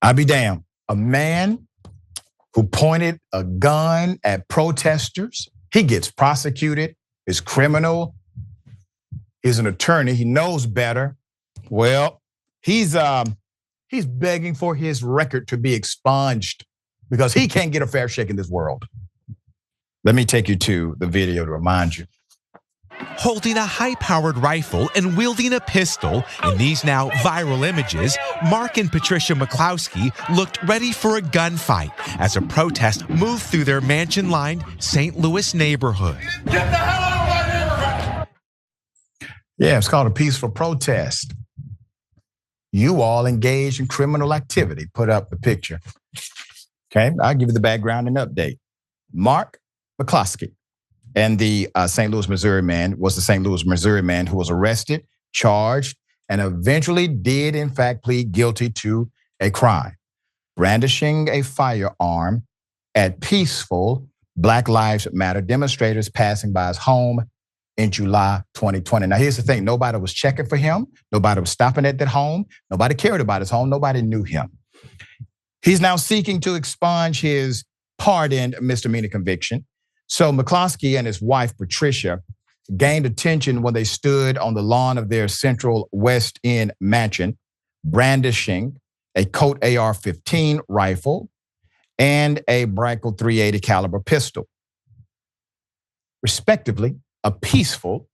I'll be damned. A man who pointed a gun at protesters, he gets prosecuted, is criminal, is an attorney, he knows better. Well, he's begging for his record to be expunged because he can't get a fair shake in this world. Let me take you to the video to remind you. Holding a high-powered rifle and wielding a pistol, in these now viral images, Mark and Patricia McCloskey looked ready for a gunfight as a protest moved through their mansion-lined St. Louis neighborhood. Get the hell out of my neighborhood! Yeah, it's called a peaceful protest. You all engaged in criminal activity. Put up the picture. Okay, I'll give you the background and update. Mark McCloskey and the St. Louis, Missouri man was the St. Louis, Missouri man who was arrested, charged, and eventually did in fact plead guilty to a crime, brandishing a firearm at peaceful Black Lives Matter demonstrators passing by his home in July 2020. Now here's the thing, nobody was checking for him, nobody was stopping at that home, nobody cared about his home, nobody knew him. He's now seeking to expunge his pardoned misdemeanor conviction. So McCloskey and his wife, Patricia, gained attention when they stood on the lawn of their central West End mansion, brandishing a Colt AR-15 rifle and a Bryco .380 caliber pistol. Respectively, a peaceful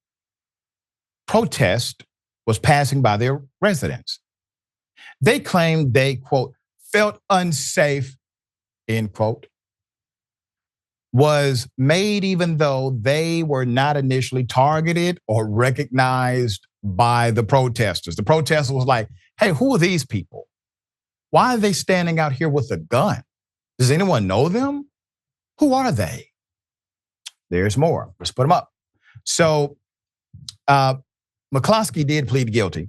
protest was passing by their residence. They claimed they, quote, felt unsafe, end quote, was made even though they were not initially targeted or recognized by the protesters. The protester was like, hey, who are these people? Why are they standing out here with a gun? Does anyone know them? Who are they? There's more. Let's put them up. So McCloskey did plead guilty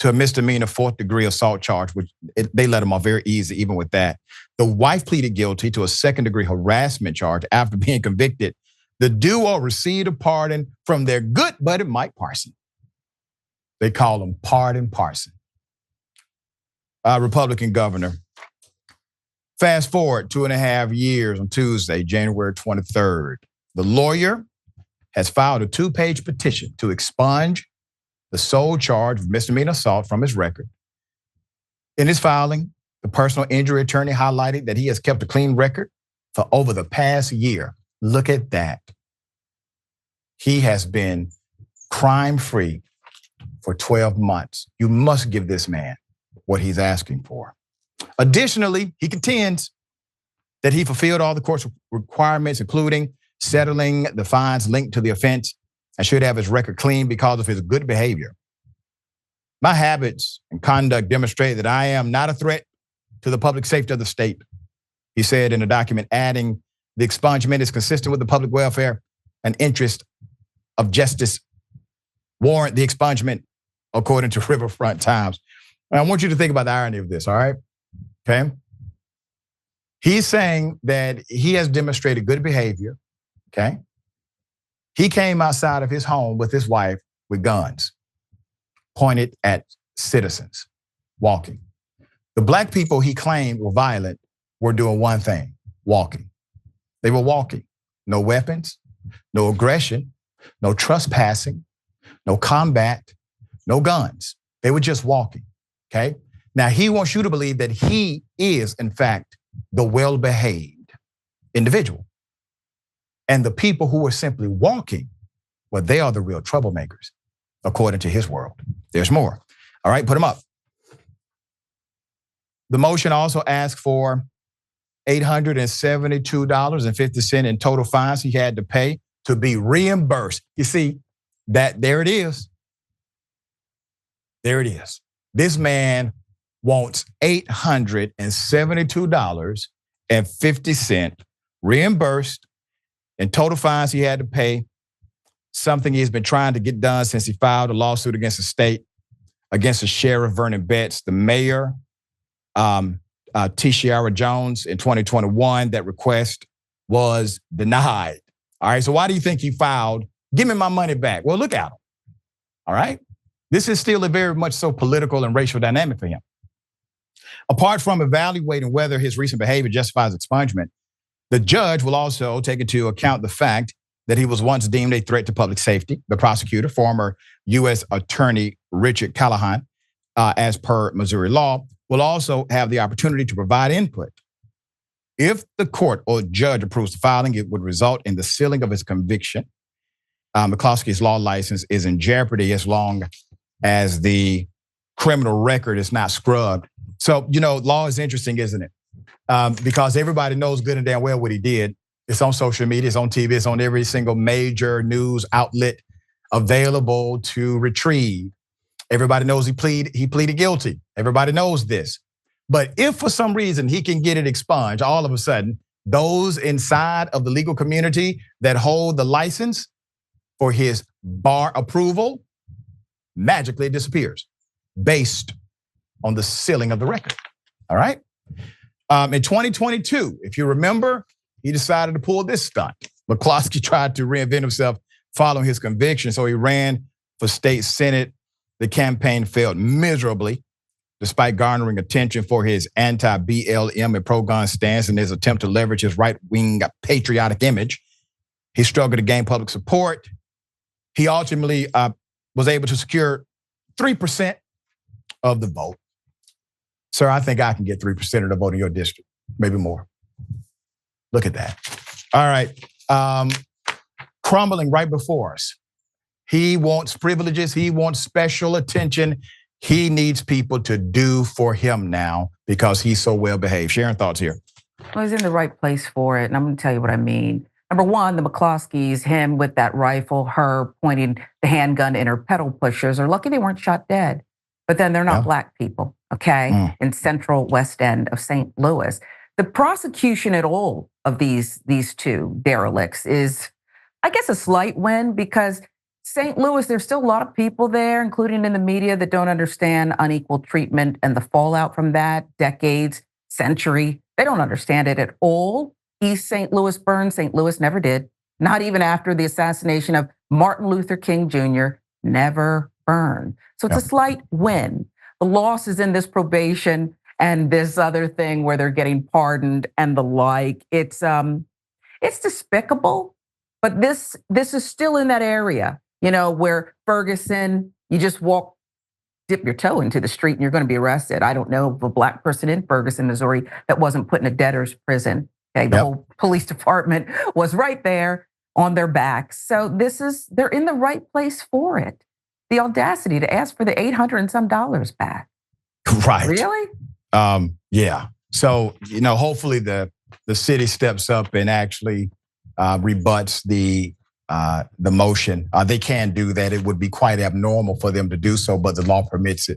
to a misdemeanor 4th degree assault charge, which they let him off very easy even with that. The wife pleaded guilty to a 2nd degree harassment charge after being convicted. The duo received a pardon from their good buddy Mike Parson. They call him Pardon Parson. Republican governor. Fast forward 2.5 years on Tuesday, January 23rd. The lawyer has filed a 2-page petition to expunge the sole charge of misdemeanor assault from his record. In his filing, the personal injury attorney highlighted that he has kept a clean record for over the past year. Look at that. He has been crime-free for 12 months. You must give this man what he's asking for. Additionally, he contends that he fulfilled all the court's requirements, including settling the fines linked to the offense, and should have his record clean because of his good behavior. My habits and conduct demonstrate that I am not a threat to the public safety of the state, he said in a document, adding the expungement is consistent with the public welfare and interest of justice, warrant the expungement, according to Riverfront Times. And I want you to think about the irony of this, all right? Okay? He's saying that he has demonstrated good behavior, okay? He came outside of his home with his wife with guns pointed at citizens walking. The Black people he claimed were violent were doing one thing, walking. They were walking. No weapons, no aggression, no trespassing, no combat, no guns. They were just walking, okay? Now he wants you to believe that he is, in fact, the well-behaved individual. And the people who are simply walking, well, they are the real troublemakers, according to his world. There's more. All right, put them up. The motion also asked for $872.50 in total fines he had to pay to be reimbursed. You see, there it is. There it is. This man wants $872.50 reimbursed in total fines he had to pay, something he's been trying to get done since he filed a lawsuit against the state, against the sheriff, Vernon Betts, the mayor, Tiara Jones in 2021. That request was denied. All right, so why do you think he filed, give me my money back? Well, look at him, all right? This is still a very much so political and racial dynamic for him. Apart from evaluating whether his recent behavior justifies expungement, the judge will also take into account the fact that he was once deemed a threat to public safety. The prosecutor, former U.S. Attorney Richey Callahan, as per Missouri law, will also have the opportunity to provide input. If the court or judge approves the filing, it would result in the sealing of his conviction. McCloskey's law license is in jeopardy as long as the criminal record is not scrubbed. So, law is interesting, isn't it? Because everybody knows good and damn well what he did. It's on social media, it's on TV, it's on every single major news outlet available to retrieve. Everybody knows he pleaded guilty. Everybody knows this. But if for some reason he can get it expunged, all of a sudden, those inside of the legal community that hold the license for his bar approval magically disappears based on the sealing of the record. All right? In 2022, if you remember, he decided to pull this stunt. McCloskey tried to reinvent himself following his conviction, so he ran for state senate. The campaign failed miserably, despite garnering attention for his anti-BLM and pro-gun stance and his attempt to leverage his right-wing patriotic image. He struggled to gain public support. He ultimately was able to secure 3% of the vote. Sir, I think I can get 3% of the vote in your district, maybe more. Look at that. All right, crumbling right before us. He wants privileges, he wants special attention. He needs people to do for him now because he's so well behaved. Sharon, thoughts here? Well, he's in the right place for it, and I'm gonna tell you what I mean. Number one, the McCloskeys, him with that rifle, her pointing the handgun in her pedal pushers, are lucky they weren't shot dead. But then they're not black people, okay? In central West End of St. Louis. The prosecution at all of these two derelicts is, I guess, a slight win because St. Louis, there's still a lot of people there, including in the media, that don't understand unequal treatment and the fallout from that, decades, century. They don't understand it at all. East St. Louis burned. St. Louis never did. Not even after the assassination of Martin Luther King Jr., never burned. So it's a slight win. The loss is in this probation and this other thing where they're getting pardoned and the like. It's despicable, but this is still in that area, where Ferguson, you just dip your toe into the street and you're going to be arrested. I don't know of a black person in Ferguson, Missouri that wasn't put in a debtor's prison. Okay, the whole police department was right there on their backs. So they're in the right place for it. The audacity to ask for the $800 and some back. Right. Really? Yeah. So, hopefully the city steps up and actually rebuts the motion. They can do that. It would be quite abnormal for them to do so, but the law permits it.